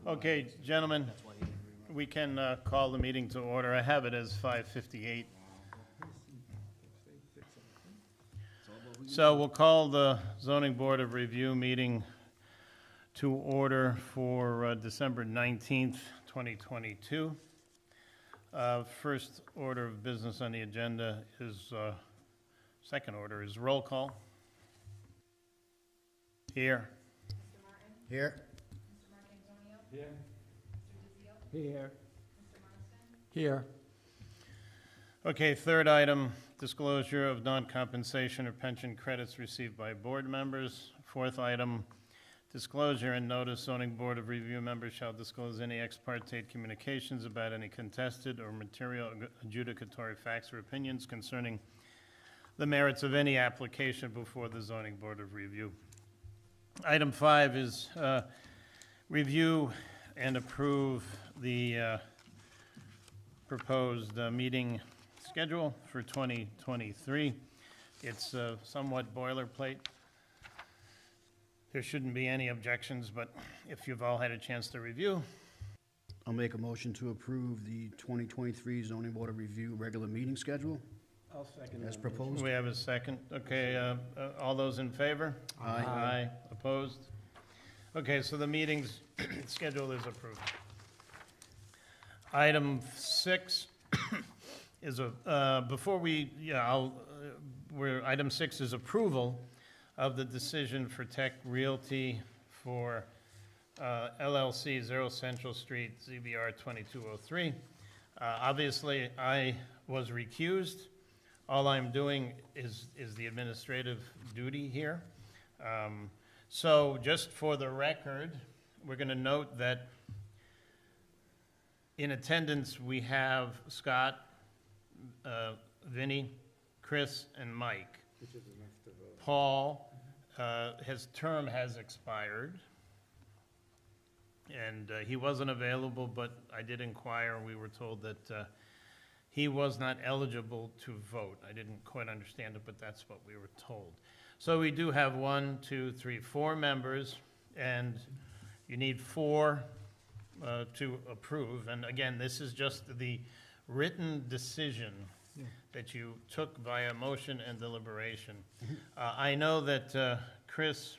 Okay, gentlemen, we can call the meeting to order. I have it as 5:58. So we'll call the Zoning Board of Review meeting to order for December 19th, 2022. First order of business on the agenda is, second order is roll call. Here. Mr. Martin? Here. Mr. Marcantonio? Here. Mr. DeZio? Here. Mr. Marston? Here. Okay, third item, disclosure of non-compensation or pension credits received by board members. Fourth item, disclosure and notice zoning board of review members shall disclose any ex parte communications about any contested or material adjudicatory facts or opinions concerning the merits of any application before the zoning board of review. Item 5 is review and approve the proposed meeting schedule for 2023. It's somewhat boilerplate. There shouldn't be any objections, but if you've all had a chance to review. I'll make a motion to approve the 2023 Zoning Board of Review regular meeting schedule I'll second as that. proposed. We have a second. Okay, all those in favor? Aye. Aye. Opposed? Okay, so the meeting's schedule is approved. Item 6 is before we, item 6 is approval of the decision for Tech Realty for LLC 0 Central Street, ZBR 2203. Obviously, I was recused. All I'm doing is the administrative duty here. So just for the record, we're going to note that in attendance we have Scott, Vinnie, Chris, and Mike. Which is enough to vote. Paul, his term has expired, and he wasn't available, but I did inquire, and we were told that he was not eligible to vote. I didn't quite understand it, but that's what we were told. So we do have 4 members, and you need 4 to approve. And again, this is just the written decision that you took via motion and deliberation. I know that, Chris,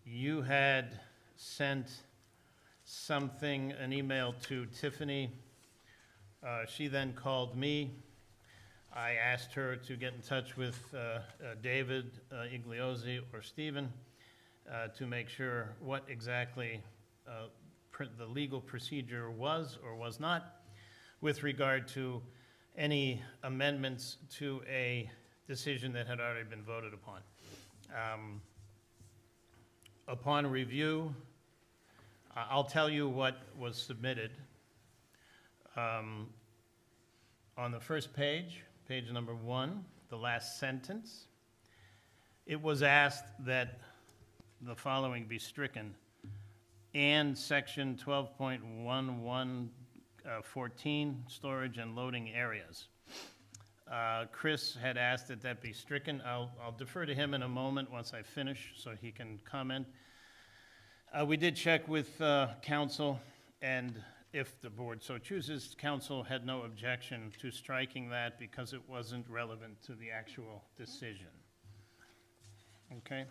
you had sent an email to Tiffany. She then called me. I asked her to get in touch with David Igliozzi or Stephen to make sure what exactly the legal procedure was or was not with regard to any amendments to a decision that had already been voted upon. Upon review, I'll tell you what was submitted. On the first page, page number 1, the last sentence, it was asked that the following be stricken, and section 12.1114, storage and loading areas. Chris had asked that that be stricken. I'll defer to him in a moment once I finish so he can comment. We did check with council, and if the board so chooses, council had no objection to striking that because it wasn't relevant to the actual decision. Okay?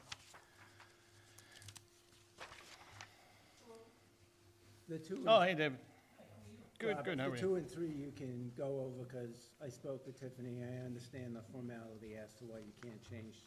The two. Oh, hey, David. Good, Bob, good, how are The you? 2 and 3 you can go over because I spoke to Tiffany. I understand the formality as to why you can't change.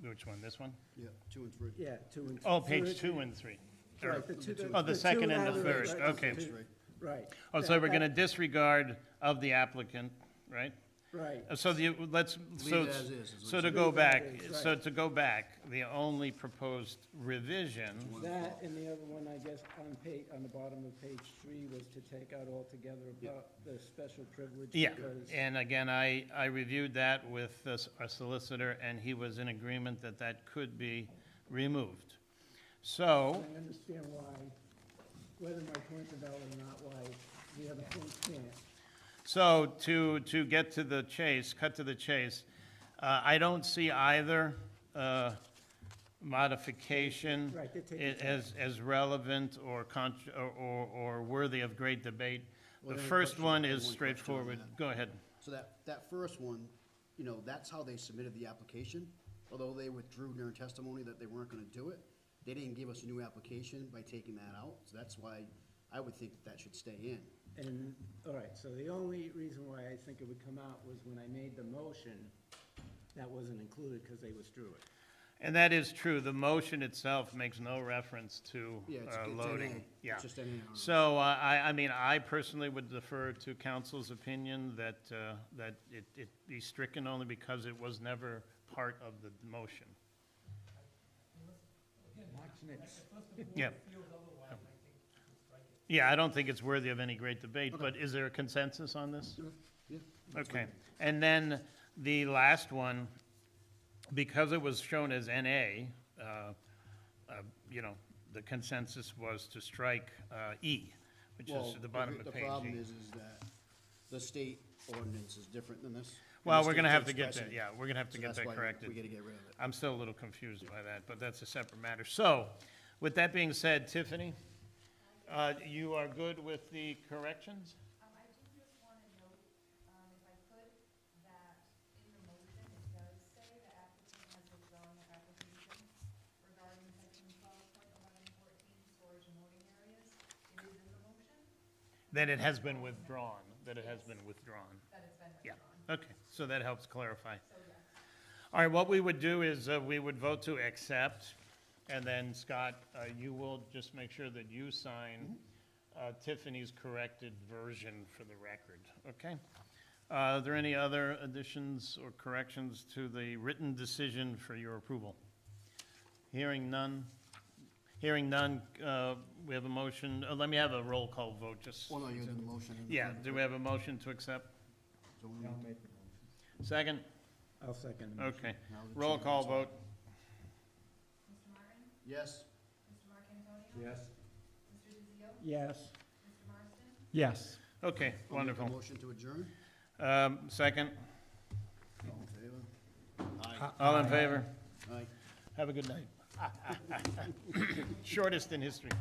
Which one, this one? Yeah, 2 and 3. Yeah, 2 and 3. Oh, page 2 and 3. Right, the two. Oh, the second and the two third, right, okay. the two- Right. Oh, so we're gonna disregard of the applicant, right? Right. So let's, so, Leave it as is what so you to said. go Leave it back, as is, so right. to go back, the only proposed revision, That and the other one, I guess, on the bottom of page 3 was to take out altogether about the special privilege. yeah, because- and again, I reviewed that with our solicitor, and he was in agreement that that could be removed. So, I understand why, whether my points are valid or not, why the other points can't. so to get to the chase, cut to the chase, I don't see either modification Right, they're taking as relevant or worthy of great debate. Well, The I have a first question. one I have is one question on straightforward. that. Go ahead. So that first one, you know, that's how they submitted the application. Although they withdrew during testimony that they weren't gonna do it, they didn't give us a new application by taking that out. So that's why I would think that should stay in. And, all right, so the only reason why I think it would come out was when I made the motion, that wasn't included because they withdrew it. And that is true. The motion itself makes no reference to Yeah, it's loading. NA. Yeah. It's just NA. So, I mean, I personally would defer to council's opinion that it be stricken only because it was never part of the motion. Yeah. Yeah, I don't think it's worthy of any great debate, but is there a consensus on this? Yeah. Okay. And then the last one, because it was shown as NA, you know, the consensus was to strike E, which is Well, at the bottom of the page problem E. is that the state ordinance is different than this. And Well, the we're state gonna have to takes get that, precedent. yeah, we're gonna have to So get that's that why corrected. we gotta get rid of it. I'm still a little confused by that, but that's a separate matter. So, with that being said, Tiffany, you are good with the corrections? I do just want to note, if I could, that in the motion, it does say the applicant has withdrawn their application regarding section 12.1114 storage and loading areas. It is in the motion That it has been withdrawn, that it has been withdrawn. that it's been Yeah, withdrawn. okay, so that helps clarify. So, yes. All right, what we would do is we would vote to accept, and then Scott, you will just make sure that you sign Tiffany's corrected version for the record, okay? Are there any other additions or corrections to the written decision for your approval? Hearing none? Hearing none, we have a motion, let me have a roll call vote, just, Well, no, you did the motion. and the yeah, second. do we have a motion to accept? So we- Second? I'll second the motion. Okay. now the Roll chair call votes vote. Mr. Martin? Yes. Mr. Marcantonio? Yes. Mr. DeZio? Yes. Mr. Marston? Yes. Okay, I'll make a wonderful. motion to adjourn. Second? All in favor? Aye. All in favor? Aye. Have a good night. Shortest in history.